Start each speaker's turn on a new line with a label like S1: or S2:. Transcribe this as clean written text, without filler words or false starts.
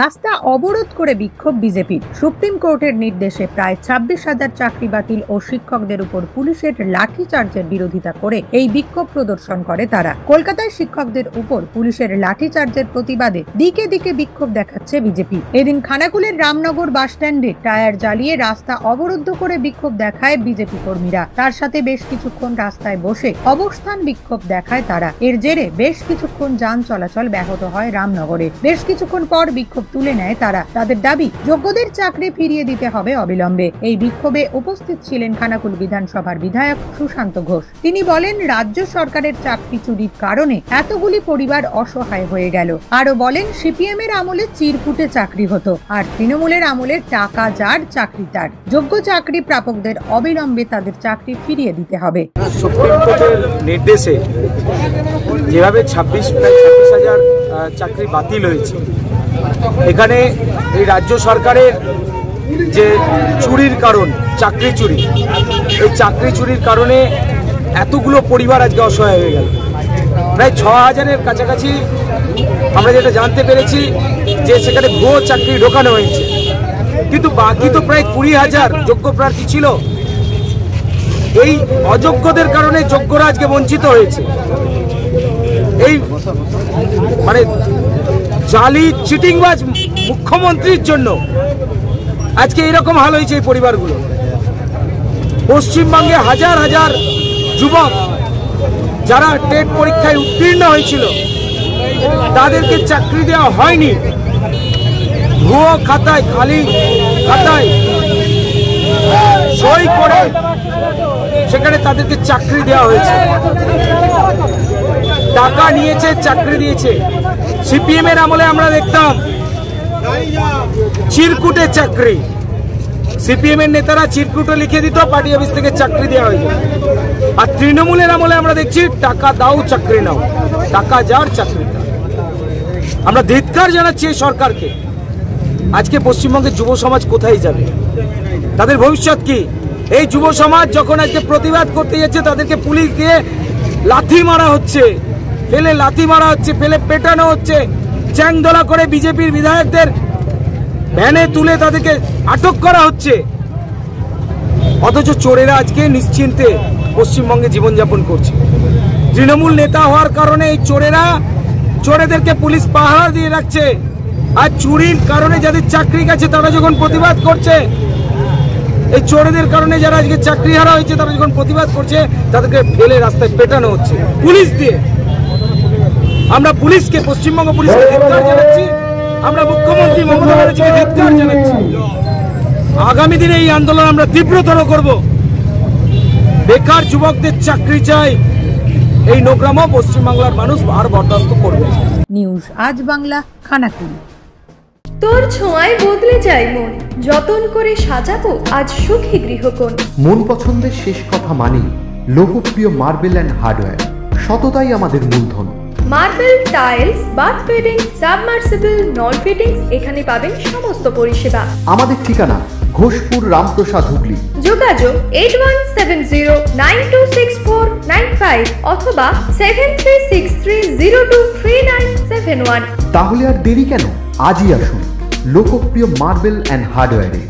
S1: রাস্তা অবরোধ করে বিক্ষোভ বিজেপির। সুপ্রিম কোর্টের নির্দেশে প্রায় 26,000 চাকরি বাতিল ও শিক্ষকদের উপর পুলিশের লাঠিচার্জের বিরোধিতা করে এই বিক্ষোভ প্রদর্শন করে তারা। কলকাতায় শিক্ষকদের উপর পুলিশের লাঠিচার্জের প্রতিবাদে দিকে দিকে বিক্ষোভ দেখাচ্ছে বিজেপি। এদিন খানাকুলের রামনগর বাস স্ট্যান্ডে টায়ার জ্বালিয়ে রাস্তা অবরুদ্ধ করে বিক্ষোভ দেখায় বিজেপি কর্মীরা। তার সাথে বেশ কিছুক্ষণ রাস্তায় বসে অবস্থান বিক্ষোভ দেখায় তারা। এর জেরে বেশ কিছুক্ষণ যান চলাচল ব্যাহত হয় রামনগরে। বেশ কিছুক্ষণ পর বিক্ষোভ তুলে নেয় তারা। তাদের দাবি, যোগ্যদের চাকরি ফিরিয়ে দিতে হবে অবিলম্বে। এই বিক্ষোভে উপস্থিত ছিলেন খানাকুল বিধানসভার বিধায়ক সুশান্ত ঘোষ। তিনি বলেন, রাজ্য সরকারের চাকরি চুরির কারণে এতগুলি পরিবার অসহায় হয়ে গেল। আরো বলেন, সিপিএম এর আমলে চিরকুটে চাকরি হতো, আর তৃণমূলের আমলে টাকা যার চাকরি তার। যোগ্য চাকরি প্রাপকদের অবিলম্বে তাদের চাকরি ফিরিয়ে দিতে হবে।
S2: সুপ্রিম কোর্টের নির্দেশে যেভাবে 26,000 চাকরি বাতিল হয়েছে, এখানে এই রাজ্য সরকারের যে চুরির কারণ চাকরি চুরি, এই চাকরি চুরির কারণে এতগুলো পরিবার আজকে অসহায় হয়ে গেল। প্রায় 6,000-এর কাছাকাছি আমরা যেটা জানতে পেরেছি যে সেখানে ভুয়ো চাকরি ঢোকানো হয়েছে, কিন্তু বাকি তো প্রায় 20,000 যোগ্য প্রার্থী ছিল। এই অযোগ্যদের কারণে যোগ্যরা আজকে বঞ্চিত হয়েছে। এই মানে জালি চিটিংবাজ মুখ্যমন্ত্রীর জন্য আজকে এরকম হাল হয়েছে এই পরিবারগুলো। পশ্চিমবঙ্গে হাজার হাজার যুবক যারা টেট পরীক্ষায় উত্তীর্ণ হয়েছিল তাদেরকে চাকরি দেওয়া হয়নি। ভুয়ো খাতায়, খালি খাতায় সই করে সেখানে তাদেরকে চাকরি দেওয়া হয়েছে। টাকা নিয়েছে, চাকরি দিয়েছে। সিপিএম এর আমলে আমরা দেখতাম চিরকুটে চাকরি। সিপিএম এর নেতারা চিরকুটে লিখে দিত, পার্টি অফিস থেকে চাকরি দেওয়া হয়েছে। আর তৃণমূলের আমলে আমরা দেখছি টাকা দাও চাকরি নাও, টাকা যার চাকরি তার। আমরা ধিক্কার জানাচ্ছি এই সরকারকে। আজকে পশ্চিমবঙ্গের যুব সমাজ কোথায় যাবে? তাদের ভবিষ্যৎ কি? এই যুব সমাজ যখন আজকে প্রতিবাদ করতে যাচ্ছে, তাদেরকে পুলিশ দিয়ে লাথি মারা হচ্ছে, ফেলে লাথি মারা হচ্ছে, ফেলে পেটানো হচ্ছে। চ্যাংদোলা করে বিজেপির বিধায়কদের ভ্যানে তুলে তাদেরকে আটক করা হচ্ছে। অথচ চোরেরা আজকে নিশ্চিন্তে পশ্চিমবঙ্গে জীবনযাপন করছে। তৃণমূল নেতা হওয়ার কারণে এই চোরেদেরকে পুলিশ পাহারা দিয়ে রাখছে। আর চুরির কারণে যাদের চাকরি গেছে তারা যখন প্রতিবাদ করছে, এই চোরেদের কারণে যারা আজকে চাকরি হারা হয়েছে তারা যখন প্রতিবাদ করছে, তাদেরকে ফেলে রাস্তায় পেটানো হচ্ছে পুলিশ দিয়ে। আমরা পুলিশকে, পশ্চিমবঙ্গ পুলিশকে ধিক্কার জানাচ্ছি। আমরা মুখ্যমন্ত্রী মমতা ব্যানার্জিকে ধিক্কার জানাচ্ছি। আগামী দিনে এই আন্দোলন আমরা তীব্রতর করব। বেকার যুবকদের চাকরি চাই, এই নোংরামও পশ্চিমবাংলার মানুষ আর বরদাস্ত করবে।
S1: নিউজ আজ বাংলা, খানাকুল।
S3: তোর ছোঁয়ায় বদলে যায় মন, যতন করে সাজাবো আজ সুখী গৃহকোণ।
S4: মন পছন্দের শেষ কথা মানি লোকপ্রিয় মার্বেল অ্যান্ড হার্ডওয়্যার। সততাই আমাদের মূলধন।
S3: Marble, tiles, bath fitting, submersible, নল ফিটিংস, এখানে পাবেন সমস্ত পরিষেবা।
S4: আমাদের ঠিকানা ঘোষপুর, রামপ্রসাদ, হুগলি।
S3: যোগাযোগ 8170926495 অথবা 7363023971।
S4: তাহলে আর দেরি কেন? আজই আসুন লোকপ্রিয় মার্বেল অ্যান্ড হার্ডওয়্যারে।